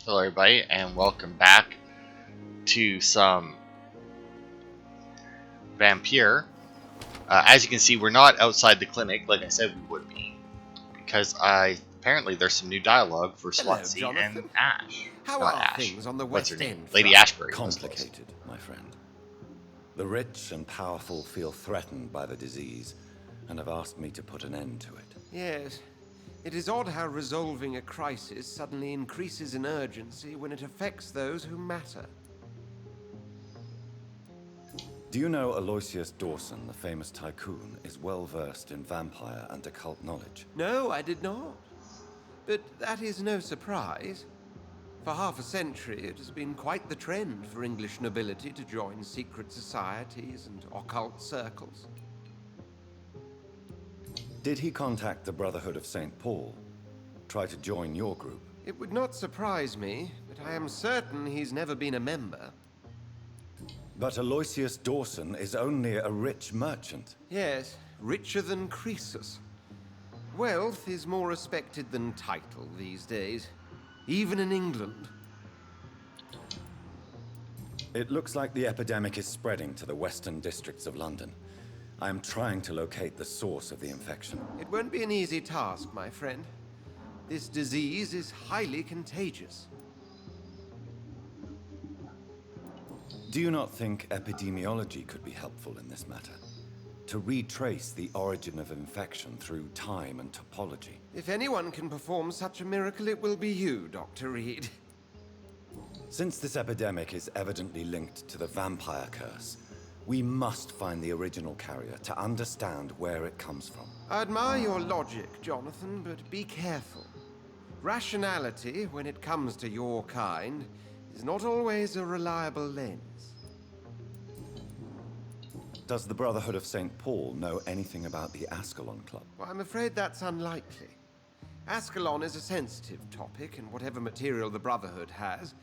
Hello everybody and welcome back to some Vampyr. As you can see, we're not outside the clinic like I said we would be, because apparently there's some new dialogue for Swansea and Ash. How not are Ash. things on the What's West her name? End? Lady Ashbury. Complicated, my friend. The rich and powerful feel threatened by the disease and have asked me to put an end to it. Yes. It is odd how resolving a crisis suddenly increases in urgency when it affects those who matter. Do you know Aloysius Dawson, the famous tycoon, is well versed in vampire and occult knowledge? No, I did not. But that is no surprise. For half a century, it has been quite the trend for English nobility to join secret societies and occult circles. Did he contact the Brotherhood of St. Paul? Try to join your group? It would not surprise me, but I am certain he's never been a member. But Aloysius Dawson is only a rich merchant. Yes, richer than Croesus. Wealth is more respected than title these days, even in England. It looks like the epidemic is spreading to the western districts of London. I am trying to locate the source of the infection. It won't be an easy task, my friend. This disease is highly contagious. Do you not think epidemiology could be helpful in this matter? To retrace the origin of infection through time and topology? If anyone can perform such a miracle, it will be you, Dr. Reed. Since this epidemic is evidently linked to the vampire curse, we must find the original carrier to understand where it comes from. I admire your logic, Jonathan, but be careful. Rationality, when it comes to your kind, is not always a reliable lens. Does the Brotherhood of St. Paul know anything about the Ascalon Club? Well, I'm afraid that's unlikely. Ascalon is a sensitive topic, and whatever material the Brotherhood has,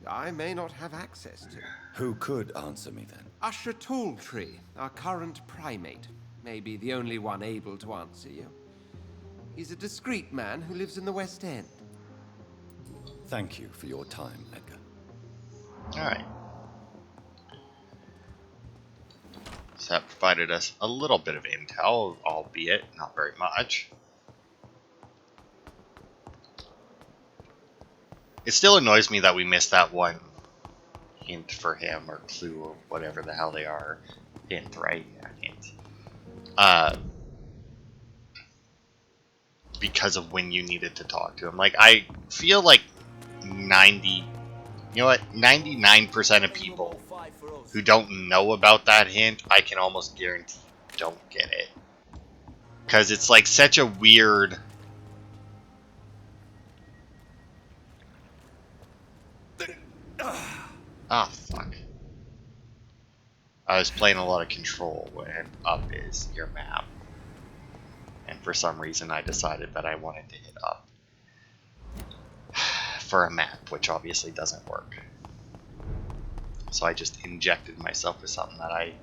I may not have access to. Who could answer me then? Usher Talltree, our current primate, may be the only one able to answer you. He's a discreet man who lives in the West End. Thank you for your time, Edgar. Alright. So that provided us a little bit of intel, albeit not very much. It still annoys me that we missed that one hint for him, or clue, or whatever the hell they are. Hint, right? Yeah, hint. Because of when you needed to talk to him. Like, I feel like 99% of people who don't know about that hint, I can almost guarantee don't get it. Because it's like such a weird... Ah, fuck. I was playing a lot of Control when up is your map. And for some reason I decided that I wanted to hit up for a map, which obviously doesn't work. So I just injected myself with something that I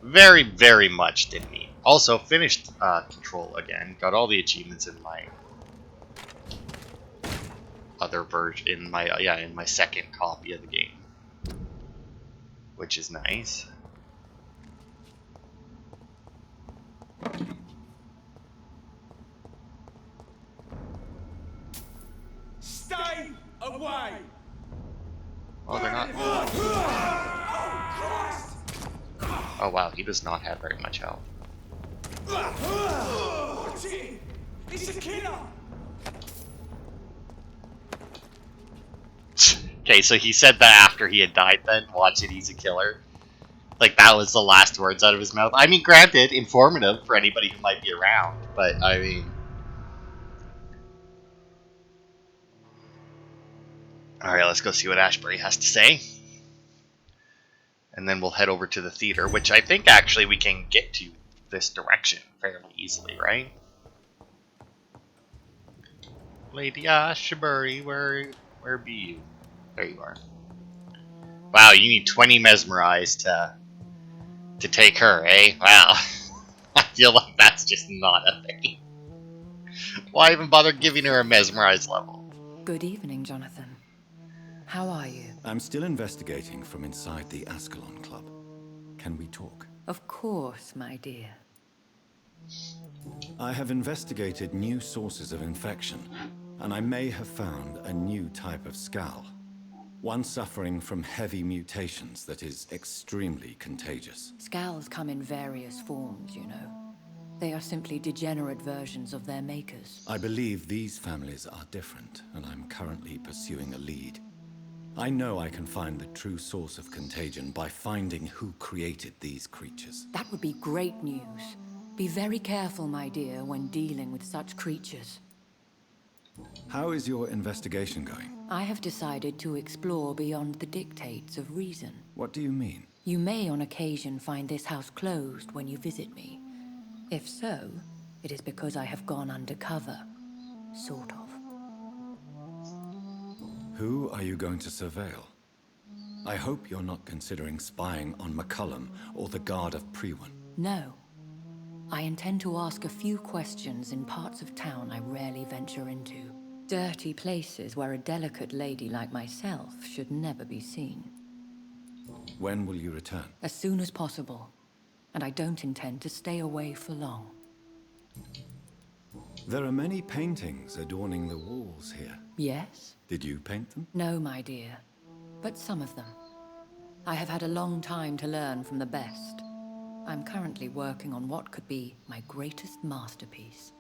very, very much didn't need. Also, finished Control again. Got all the achievements in my other version, in my second copy of the game, which is nice. Stay away! Oh, they're not. Oh wow, he does not have very much health. Watch it! It's a killer! Okay, so he said that after he had died then? Watch it, he's a killer. Like, that was the last words out of his mouth. I mean, granted, informative for anybody who might be around, but, I mean... Alright, let's go see what Ashbury has to say. And then we'll head over to the theater, which I think actually we can get to this direction fairly easily, right? Lady Ashbury, where be you? There you are. Wow, you need 20 mesmerized to take her, eh? Wow. I feel like that's just not a thing. Why even bother giving her a mesmerized level? Good evening, Jonathan. How are you? I'm still investigating from inside the Ascalon Club. Can we talk? Of course, my dear. I have investigated new sources of infection, and I may have found a new type of skull. One suffering from heavy mutations that is extremely contagious. Scowls come in various forms, you know. They are simply degenerate versions of their makers. I believe these families are different, and I'm currently pursuing a lead. I know I can find the true source of contagion by finding who created these creatures. That would be great news. Be very careful, my dear, when dealing with such creatures. How is your investigation going? I have decided to explore beyond the dictates of reason. What do you mean? You may on occasion find this house closed when you visit me. If so, it is because I have gone undercover. Sort of. Who are you going to surveil? I hope you're not considering spying on McCullum or the Guard of Priwen. No. I intend to ask a few questions in parts of town I rarely venture into. Dirty places where a delicate lady like myself should never be seen. When will you return? As soon as possible. And I don't intend to stay away for long. There are many paintings adorning the walls here. Yes? Did you paint them? No, my dear. But some of them. I have had a long time to learn from the best. I'm currently working on what could be my greatest masterpiece.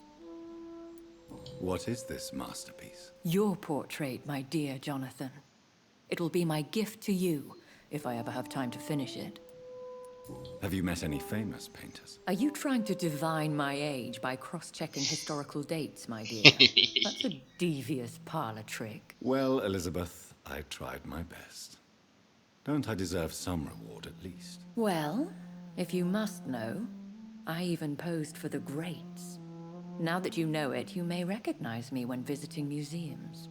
What is this masterpiece? Your portrait, my dear Jonathan. It will be my gift to you, if I ever have time to finish it. Have you met any famous painters? Are you trying to divine my age by cross-checking historical dates, my dear? That's a devious parlor trick. Well, Elizabeth, I tried my best. Don't I deserve some reward at least? Well, if you must know, I even posed for the greats. Now that you know it, you may recognize me when visiting museums.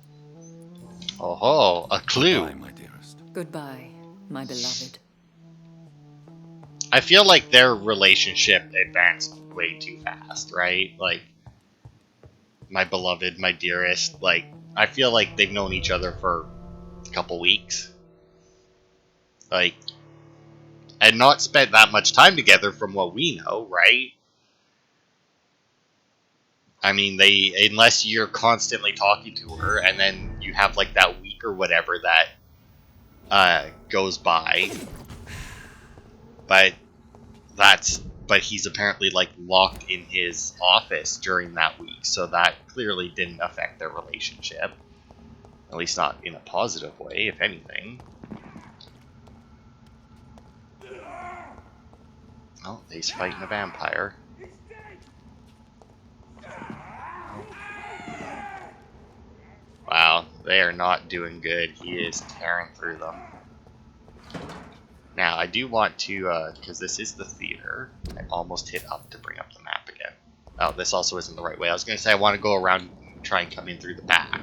Oh ho, a clue. Goodbye, my dearest. Goodbye, my beloved. I feel like their relationship advanced way too fast, right? Like, my beloved, my dearest, like, I feel like they've known each other for a couple weeks. Like, and not spent that much time together from what we know, right? I mean, unless you're constantly talking to her, and then you have, like, that week or whatever that goes by. But he's apparently, like, locked in his office during that week, so that clearly didn't affect their relationship. At least not in a positive way, if anything. Oh, he's fighting a vampire. Wow, they are not doing good. He is tearing through them. Now, I do want to, because this is the theater, I almost hit up to bring up the map again. Oh, this also isn't the right way. I was going to say I want to go around and try and come in through the back.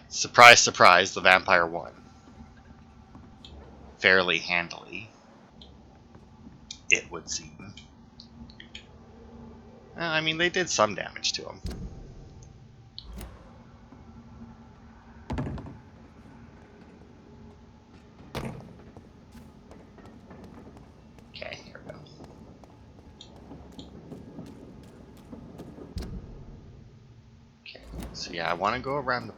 Surprise, surprise, the vampire won. Fairly handily, it would seem. I mean, they did some damage to him. Okay, here we go. Okay, so yeah, I want to go around the...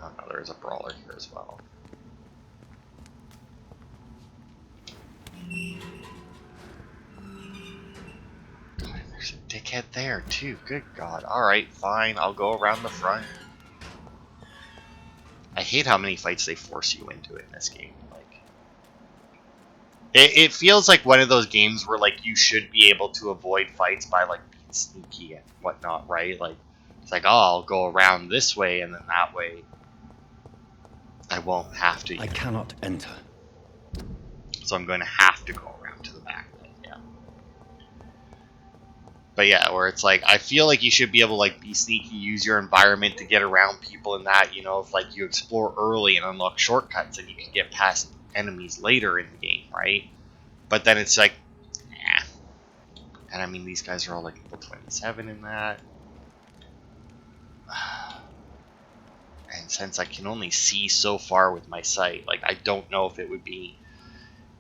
Oh no, there is a brawler here as well. God, there's a dickhead there too. Good God. Alright, fine. I'll go around the front. I hate how many fights they force you into it in this game. Like, it feels like one of those games where, like, you should be able to avoid fights by, like, being sneaky and whatnot, right? Like, it's like, oh, I'll go around this way and then that way I won't have to. I cannot enter. So I'm going to have to go around to the back then, yeah. But yeah, where it's like, I feel like you should be able to, like, be sneaky, use your environment to get around people and that, you know, if, like, you explore early and unlock shortcuts and you can get past enemies later in the game, right? But then it's like, eh. And I mean, these guys are all like level 27 in that. And since I can only see so far with my sight, like, I don't know if it would be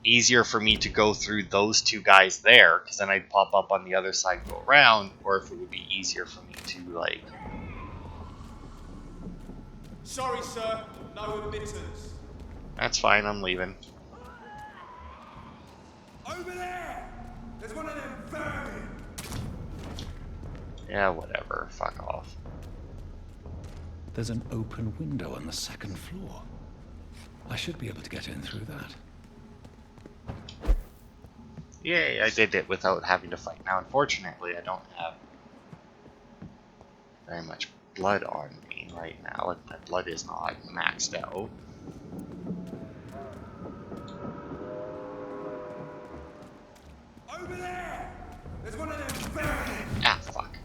easier for me to go through those two guys there, because then I'd pop up on the other side and go around, or if it would be easier for me to, like... Sorry, sir. No admittance. That's fine, I'm leaving. Over there! There's one of them vermin! Yeah, whatever. Fuck off. There's an open window on the second floor. I should be able to get in through that. Yay, I did it without having to fight. Now, unfortunately, I don't have very much blood on me right now. My blood is not maxed out. Over there! There's one of them vermin! Ah, fuck.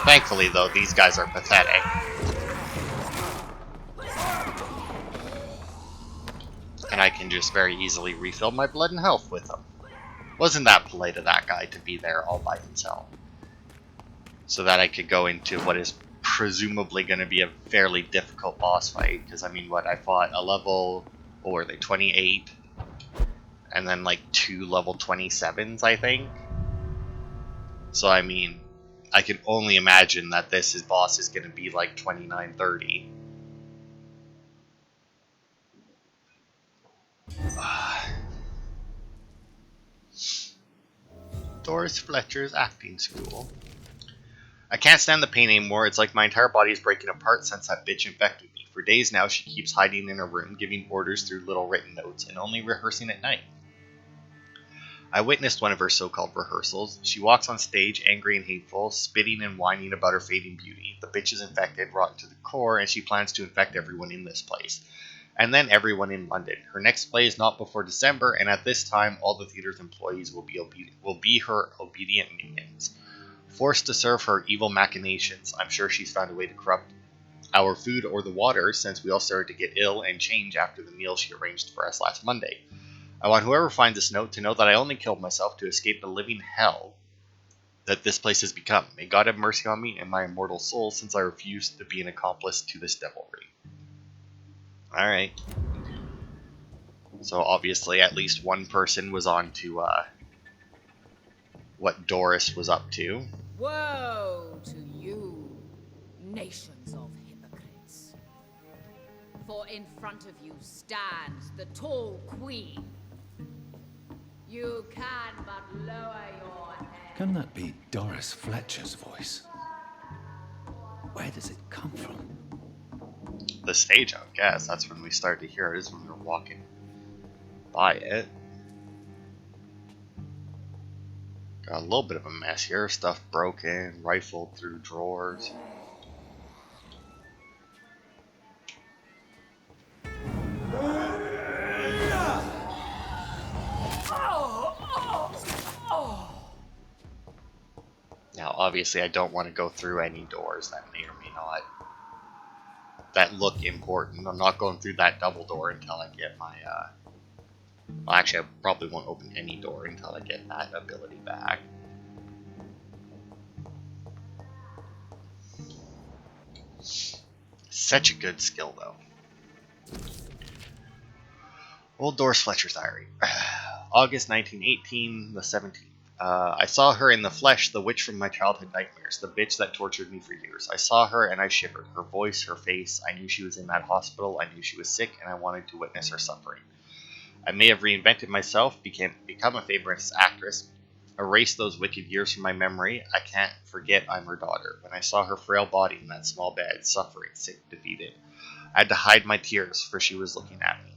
Thankfully, though, these guys are pathetic. And I can just very easily refill my blood and health with them. Wasn't that polite of that guy to be there all by himself? So that I could go into what is presumably going to be a fairly difficult boss fight. Because, I mean, I fought a level, what were they, 28? And then, like, 2 level 27s, I think? So, I mean, I can only imagine that this boss is going to be, like, 29, 30. Doris Fletcher's acting school. I can't stand the pain anymore. It's like my entire body is breaking apart since that bitch infected me. For days now, she keeps hiding in her room, giving orders through little written notes, and only rehearsing at night. I witnessed one of her so-called rehearsals. She walks on stage, angry and hateful, spitting and whining about her fading beauty. The bitch is infected, rotten to the core, and she plans to infect everyone in this place. And then everyone in London. Her next play is not before December, and at this time, all the theater's employees will be her obedient minions. Forced to serve her evil machinations, I'm sure she's found a way to corrupt our food or the water, since we all started to get ill and change after the meal she arranged for us last Monday. I want whoever finds this note to know that I only killed myself to escape the living hell that this place has become. May God have mercy on me and my immortal soul, since I refuse to be an accomplice to this devilry. Alright. So obviously at least one person was on to what Doris was up to. Woe to you, nations of hypocrites. For in front of you stands the tall queen. You can but lower your head. Can that be Doris Fletcher's voice? Where does it come from? The stage, I guess. That's when we started to hear it, is when we were walking by it. Got a little bit of a mess here. Stuff broken, rifled through drawers. Now, obviously, I don't want to go through any doors that may or may not that look important. I'm not going through that double door until I get my, well, actually, I probably won't open any door until I get that ability back. Such a good skill, though. Old Doris Fletcher's diary. August 1918, the 17th. I saw her in the flesh, the witch from my childhood nightmares, the bitch that tortured me for years. I saw her and I shivered. Her voice, her face. I knew she was in that hospital. I knew she was sick, and I wanted to witness her suffering. I may have reinvented myself, become a famous actress, erased those wicked years from my memory. I can't forget I'm her daughter. When I saw her frail body in that small bed, suffering, sick, defeated, I had to hide my tears, for she was looking at me.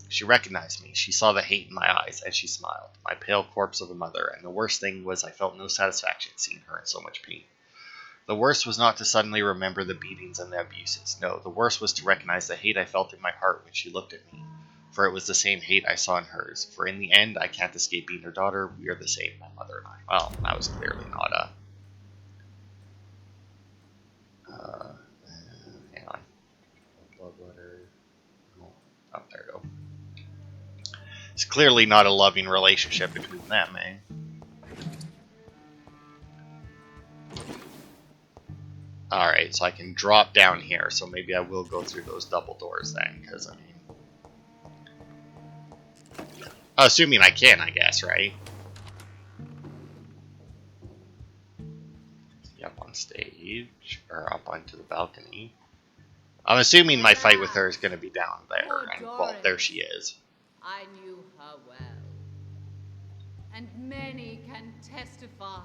She recognized me. She saw the hate in my eyes, and she smiled. My pale corpse of a mother, and the worst thing was I felt no satisfaction seeing her in so much pain. The worst was not to suddenly remember the beatings and the abuses. No, the worst was to recognize the hate I felt in my heart when she looked at me. For it was the same hate I saw in hers. For in the end, I can't escape being her daughter. We are the same, my mother and I. Well, that was clearly not a... hang on. Love letter. Oh, there we go. It's clearly not a loving relationship between them, eh? Alright, so I can drop down here, so maybe I will go through those double doors then, because, I mean... Assuming I can, I guess, right? Up on stage, or up onto the balcony. I'm assuming my fight with her is going to be down there, and, well, there she is. I knew her well, and many can testify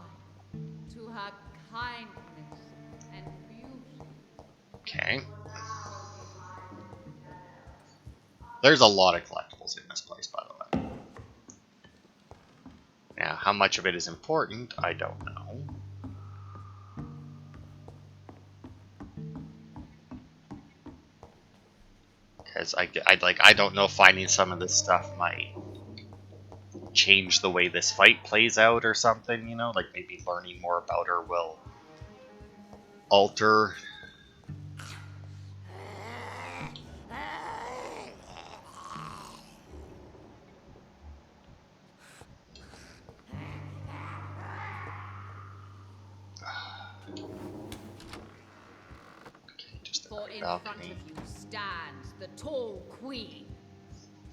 to her kindness and beauty. Okay. There's a lot of collectibles in this place, by the way. Now, how much of it is important, I don't know. Because I don't know, finding some of this stuff might change the way this fight plays out or something, you know? Like maybe learning more about her will alter. Okay, just For in balcony. front of you stands the tall queen.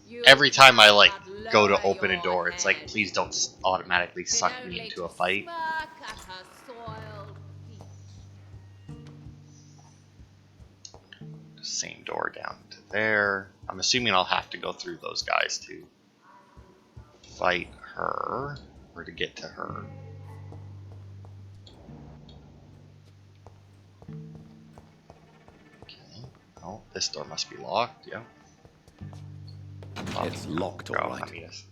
You Every time I like cannot go to lower open a your door, it's like, head. please don't automatically Fit suck me only into to a fight. smirk at her soiled feet. Same door down to there. I'm assuming I'll have to go through those guys to fight her, or to get to her. Okay. Oh, this door must be locked, yeah. Oh, It's locked, all right. let me guess.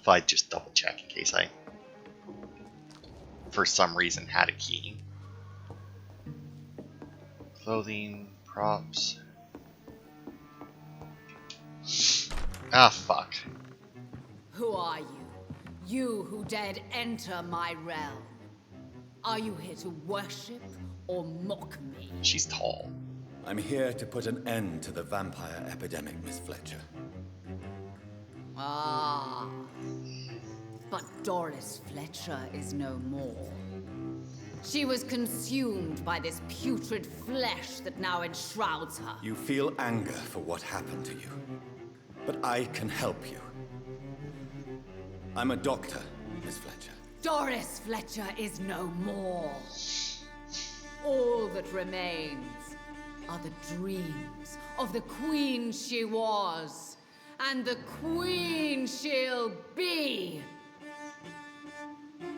If I just double check in case I, for some reason, had a key. Clothing, props. Ah, fuck. Who are you? You who dared enter my realm. Are you here to worship or mock me? She's tall. I'm here to put an end to the vampire epidemic, Miss Fletcher. Ah. But Doris Fletcher is no more. She was consumed by this putrid flesh that now enshrouds her. You feel anger for what happened to you, but I can help you. I'm a doctor, Miss Fletcher. Doris Fletcher is no more. All that remains are the dreams of the queen she was, and the queen she'll be.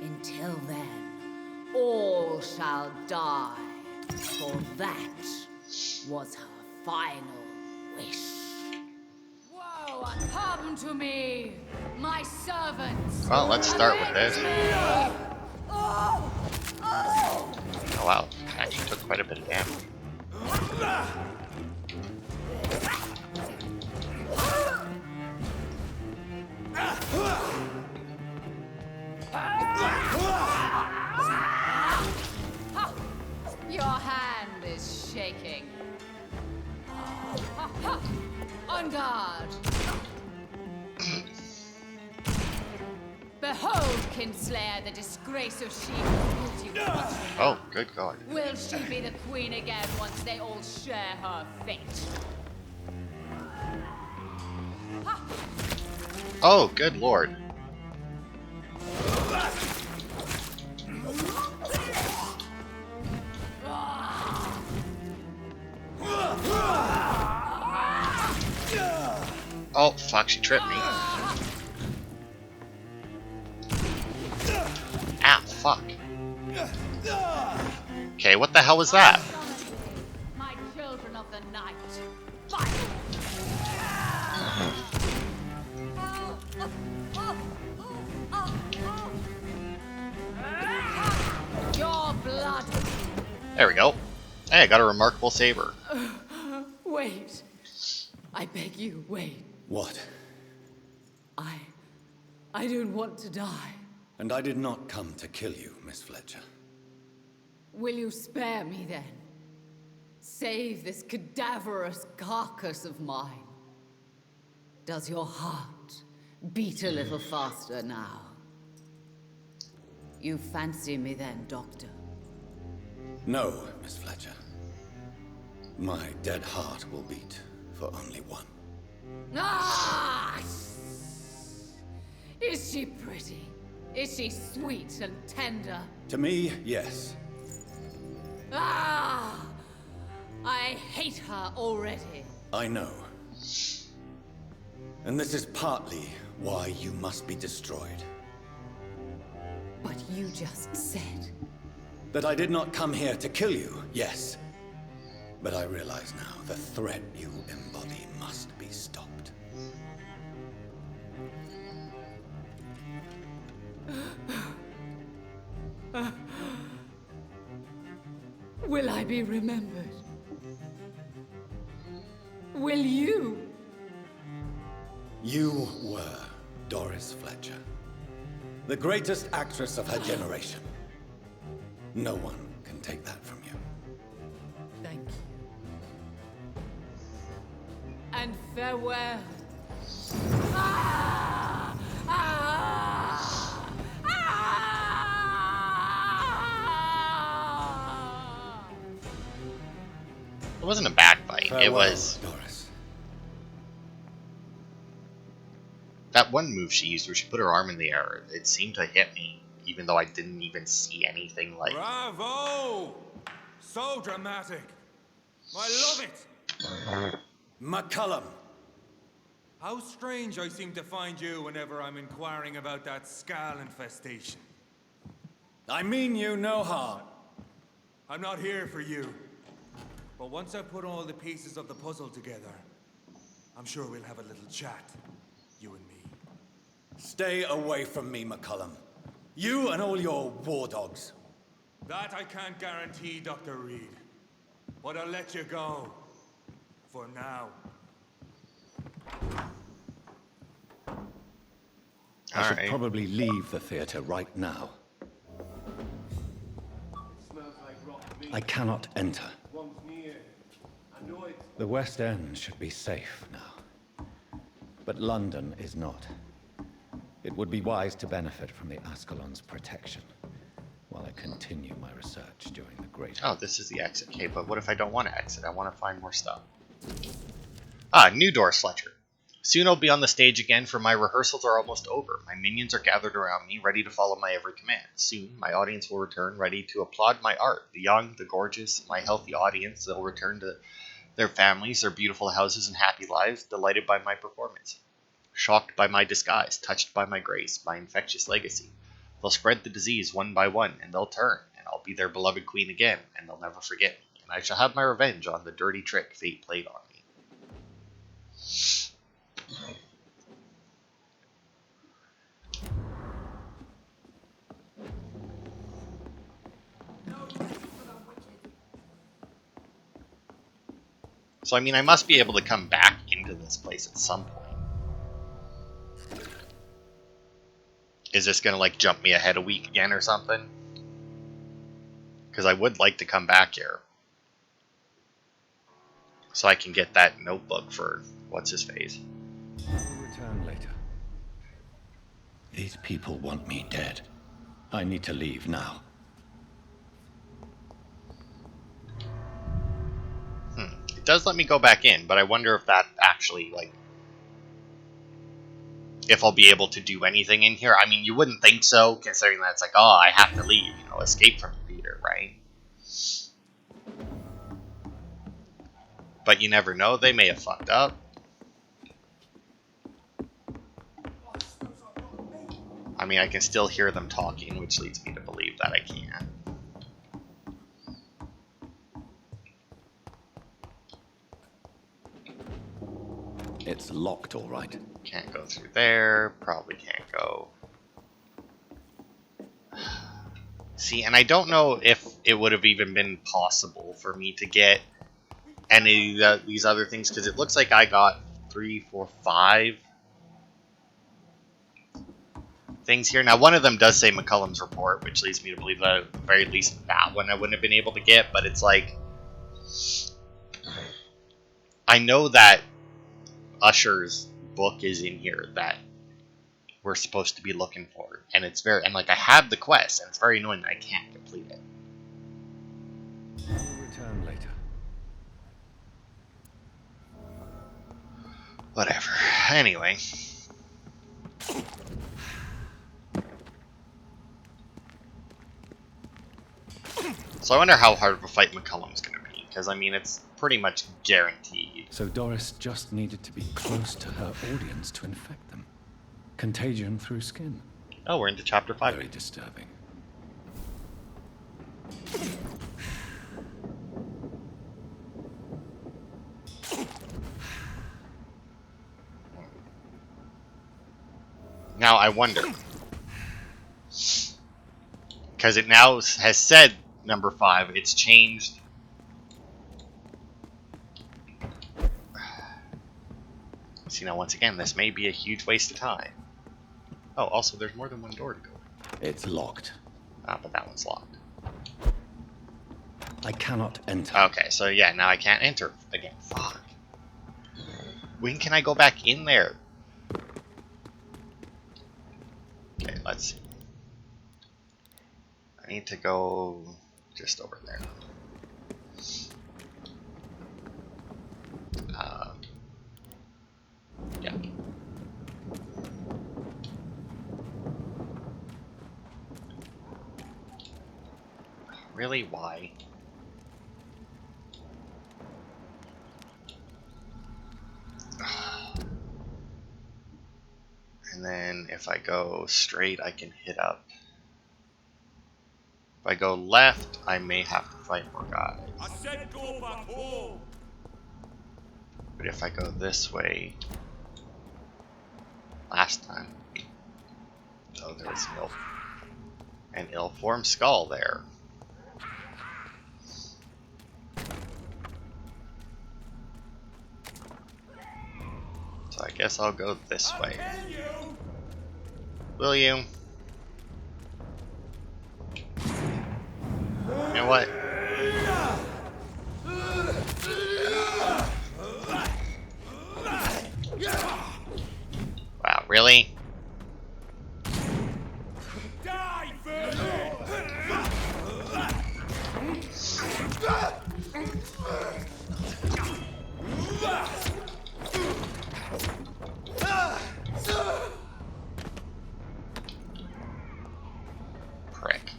Until then, all shall die, for that was her final wish. Woe, come to me, my servants. Well, let's start with this. Oh, Oh wow, actually took quite a bit of damage. your hand is shaking. On guard. Behold, Kinslayer, the disgrace of she who put you once. Oh, good God. Will she be the queen again once they all share her fate? Oh, good Lord. Oh, fuck, she tripped me. Ah, fuck. Okay, what the hell was that? My children of the night. Fight! Your blood. There we go. Hey, I got a remarkable saber. I beg you, wait. What? I don't want to die. And I did not come to kill you, Miss Fletcher. Will you spare me then? Save this cadaverous carcass of mine. Does your heart beat a little faster now? You fancy me then, Doctor? No, Miss Fletcher. My dead heart will beat for only one. Ah! Is she pretty? Is she sweet and tender? To me, yes. Ah! I hate her already. I know. And this is partly why you must be destroyed. But you just said... That I did not come here to kill you, yes. But I realize now the threat you embody must be stopped. Will I be remembered? Will you? You were Doris Fletcher, the greatest actress of her generation. No one can take that from you. Thank you. And farewell. Ah! Ah! Ah! It wasn't a backbite. Farewell, It was Doris. that one move she used where she put her arm in the air. It seemed to hit me, even though I didn't even see anything like. Bravo! So dramatic. I love it. McCullum! How strange I seem to find you whenever I'm inquiring about that Skal infestation. I mean you no harm. I'm not here for you. But once I put all the pieces of the puzzle together, I'm sure we'll have a little chat, you and me. Stay away from me, McCullum. You and all your war dogs. That I can't guarantee, Dr. Reed. But I'll let you go. For now. I should Alright. probably leave the theater right now. I cannot enter. The West End should be safe now. But London is not. It would be wise to benefit from the Ascalon's protection while I continue my research during the Great... Oh, this is the exit. Okay, but what if I don't want to exit? I want to find more stuff. Ah, new Doris Fletcher. Soon I'll be on the stage again, for my rehearsals are almost over. My minions are gathered around me, ready to follow my every command. Soon, my audience will return, ready to applaud my art. The young, the gorgeous, my healthy audience, they'll return to their families, their beautiful houses, and happy lives, delighted by my performance. Shocked by my disguise, touched by my grace, my infectious legacy. They'll spread the disease one by one, and they'll turn, and I'll be their beloved queen again, and they'll never forget me. And I shall have my revenge on the dirty trick fate played on me. So, I mean, I must be able to come back into this place at some point. Is this going to, like, jump me ahead a week again or something? Because I would like to come back here. So I can get that notebook for what's-his-face. I will return later. These people want me dead. I need to leave now. It does let me go back in, but I wonder if that actually, like... if I'll be able to do anything in here. I mean, you wouldn't think so, considering that it's like, oh, I have to leave, you know, escape from the theater, right? But you never know, they may have fucked up. I mean, I can still hear them talking, which leads me to believe that I can. It's locked, all right. Can't go through there, probably can't go. See, and I don't know if it would have even been possible for me to get any of these other things, because it looks like I got 3, 4, 5 things here. Now, one of them does say McCullum's report, which leads me to believe that at the very least that one I wouldn't have been able to get, but it's like, I know that Usher's book is in here that we're supposed to be looking for, and it's very, and like I have the quest, and it's very annoying that I can't complete it. We'll return later. Whatever. Anyway. So I wonder how hard of a fight McCullum's going to be, because I mean it's pretty much guaranteed. So Doris just needed to be close to her audience to infect them. Contagion through skin. Oh, we're into chapter 5. Very disturbing. Now I wonder, because it now has said number 5, it's changed. See, now once again, this may be a huge waste of time. Oh, also there's more than one door to go. It's locked. Ah, but that one's locked. I cannot enter. Okay, so yeah, now I can't enter again. Fuck. When can I go back in there? Okay, let's see. I need to go just over there. Yeah. Really? Why? And then if I go straight, I can hit up. If I go left, I may have to fight more guys. I said go back home. But if I go this way, last time, oh, there was an ill-formed skull there. So I guess I'll go this way. Will you? You know what? Wow, really? Die, Prick.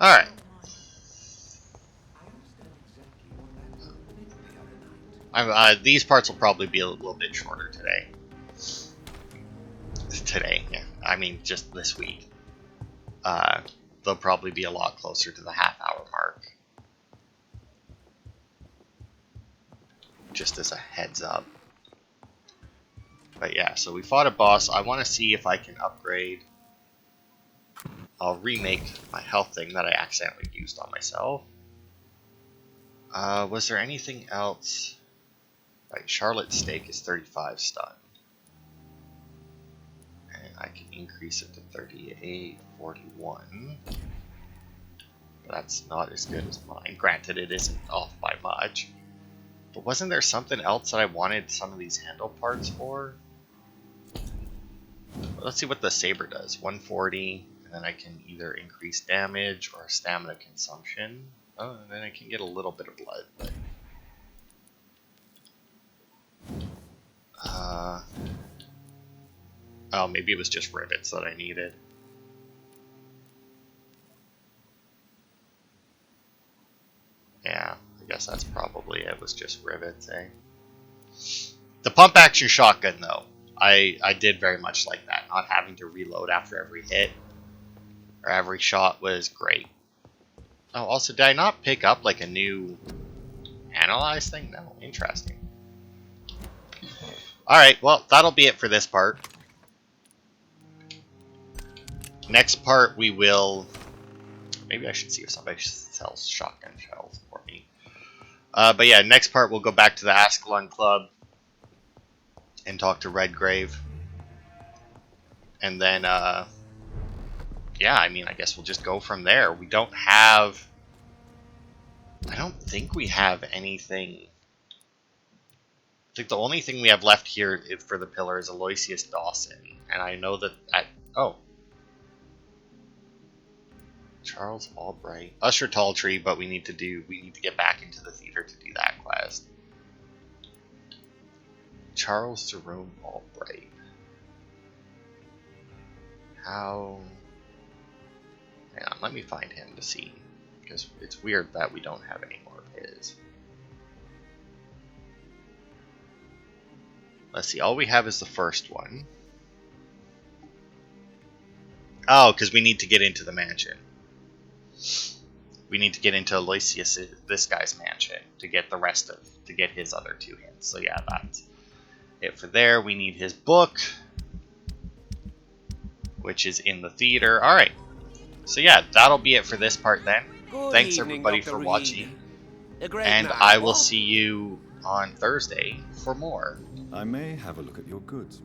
Alright. These parts will probably be a little bit shorter today. Yeah. I mean, just this week. They'll probably be a lot closer to the half-hour mark. Just as a heads up. But yeah, so we fought a boss. I want to see if I can upgrade. I'll remake my health thing that I accidentally used on myself. Was there anything else? Right, Charlotte's Steak is 35 stun. And I can increase it to 38, 41. That's not as good as mine. Granted, it isn't off by much. But wasn't there something else that I wanted some of these handle parts for? Let's see what the saber does. 140, and then I can either increase damage or stamina consumption. Oh, and then I can get a little bit of blood, but... oh, maybe it was just rivets that I needed. Yeah, I guess that's probably it. It was just rivets, eh? The pump action shotgun, though, I did very much like that. Not having to reload after every hit or every shot was great. Oh, also, did I not pick up like a new analyze thing? No, interesting. Alright, well, that'll be it for this part. Next part, we will Maybe I should see if somebody sells shotgun shells for me. But yeah, next part we'll go back to the Ascalon Club and talk to Redgrave. And then, yeah, I mean, I guess we'll just go from there. We don't have... I don't think we have anything... I think the only thing we have left here for the pillar is Aloysius Dawson. And I know that... oh. Charles Albright. Usher Talltree, but we need to get back into the theater to do that quest. Charles Jerome Albright. How... Hang on, let me find him to see. Because it's weird that we don't have any more of his. Let's see, all we have is the first one. Oh, because we need to get into the mansion. We need to get into Aloysius, this guy's mansion, to get to get his other 2 hints. So yeah, that's it for there. We need his book, which is in the theater. Alright, so yeah, that'll be it for this part then. Thanks everybody for watching, and I will see you on Thursday for more. I may have a look at your goods.